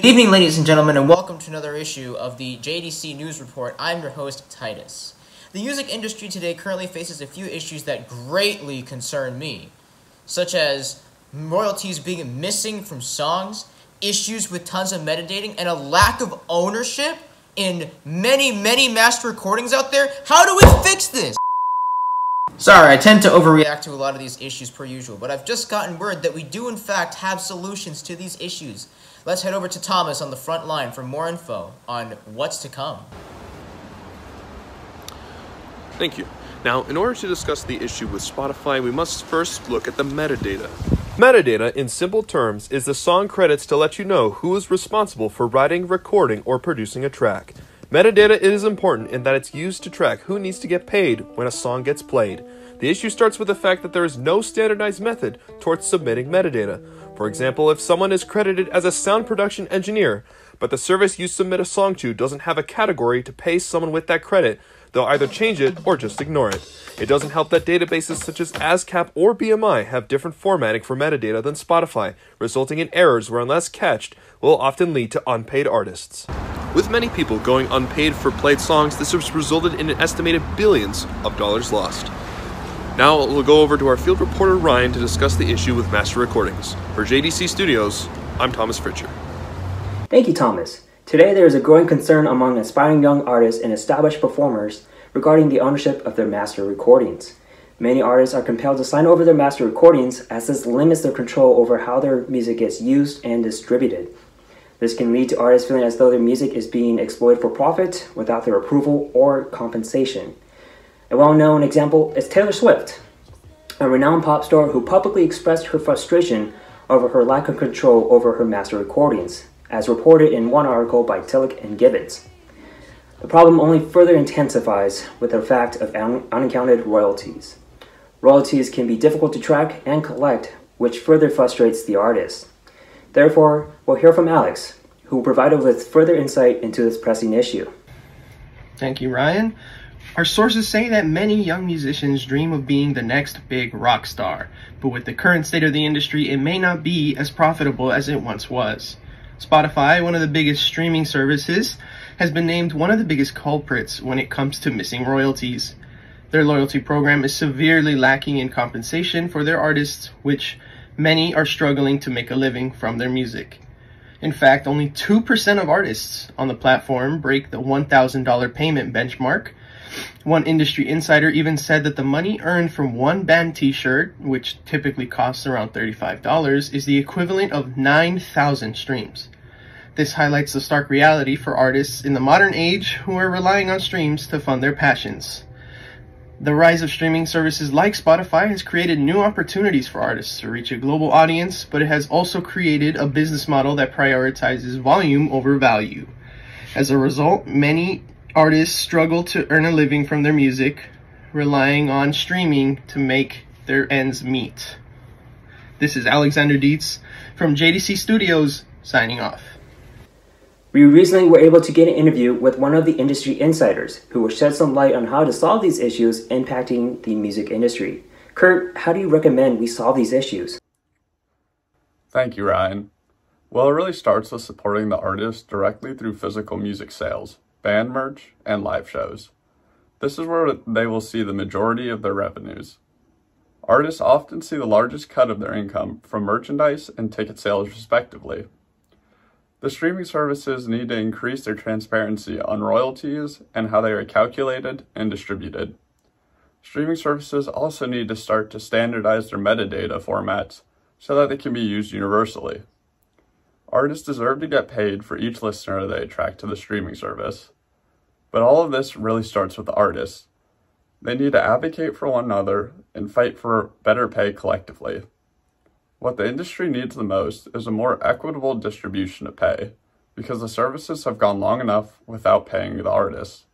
Good evening, ladies and gentlemen, and welcome to another issue of the JDC News Report. I'm your host, Titus. The music industry today currently faces a few issues that greatly concern me, such as royalties being missing from songs, issues with tons of metadating, and a lack of ownership in many master recordings out there. How do we fix this? Sorry, I tend to overreact to a lot of these issues per usual, but I've just gotten word that we do in fact have solutions to these issues. Let's head over to Thomas on the front line for more info on what's to come. Thank you. Now, in order to discuss the issue with Spotify, we must first look at the metadata. Metadata, in simple terms, is the song credits to let you know who is responsible for writing, recording, or producing a track. Metadata is important in that it's used to track who needs to get paid when a song gets played. The issue starts with the fact that there is no standardized method towards submitting metadata. For example, if someone is credited as a sound production engineer, but the service you submit a song to doesn't have a category to pay someone with that credit, they'll either change it or just ignore it. It doesn't help that databases such as ASCAP or BMI have different formatting for metadata than Spotify, resulting in errors where, unless catched, will often lead to unpaid artists. With many people going unpaid for played songs, this has resulted in an estimated billions of dollars lost. Now we'll go over to our field reporter Ryan to discuss the issue with master recordings. For JDC Studios, I'm Thomas Fritcher. Thank you, Thomas. Today there is a growing concern among aspiring young artists and established performers regarding the ownership of their master recordings. Many artists are compelled to sign over their master recordings, as this limits their control over how their music gets used and distributed. This can lead to artists feeling as though their music is being exploited for profit without their approval or compensation. A well-known example is Taylor Swift, a renowned pop star who publicly expressed her frustration over her lack of control over her master recordings, as reported in one article by Tillich and Gibbons. The problem only further intensifies with the fact of unaccounted royalties. Royalties can be difficult to track and collect, which further frustrates the artist. Therefore, we'll hear from Alex, who will provide us with further insight into this pressing issue. Thank you, Ryan. Our sources say that many young musicians dream of being the next big rock star, but with the current state of the industry, it may not be as profitable as it once was. Spotify, one of the biggest streaming services, has been named one of the biggest culprits when it comes to missing royalties. Their loyalty program is severely lacking in compensation for their artists, which many are struggling to make a living from their music. In fact, only 2% of artists on the platform break the $1,000 payment benchmark. One industry insider even said that the money earned from one band t-shirt, which typically costs around $35, is the equivalent of 9,000 streams. This highlights the stark reality for artists in the modern age who are relying on streams to fund their passions. The rise of streaming services like Spotify has created new opportunities for artists to reach a global audience, but it has also created a business model that prioritizes volume over value. As a result, many artists struggle to earn a living from their music, relying on streaming to make their ends meet. This is Alexander Dietz from JDC Studios, signing off. We recently were able to get an interview with one of the industry insiders who will shed some light on how to solve these issues impacting the music industry. Kurt, how do you recommend we solve these issues? Thank you, Ryan. Well, it really starts with supporting the artist directly through physical music sales, band merch, and live shows. This is where they will see the majority of their revenues. Artists often see the largest cut of their income from merchandise and ticket sales respectively. The streaming services need to increase their transparency on royalties and how they are calculated and distributed. Streaming services also need to start to standardize their metadata formats so that they can be used universally. Artists deserve to get paid for each listener they attract to the streaming service. But all of this really starts with the artists. They need to advocate for one another and fight for better pay collectively. What the industry needs the most is a more equitable distribution of pay, because the services have gone long enough without paying the artists.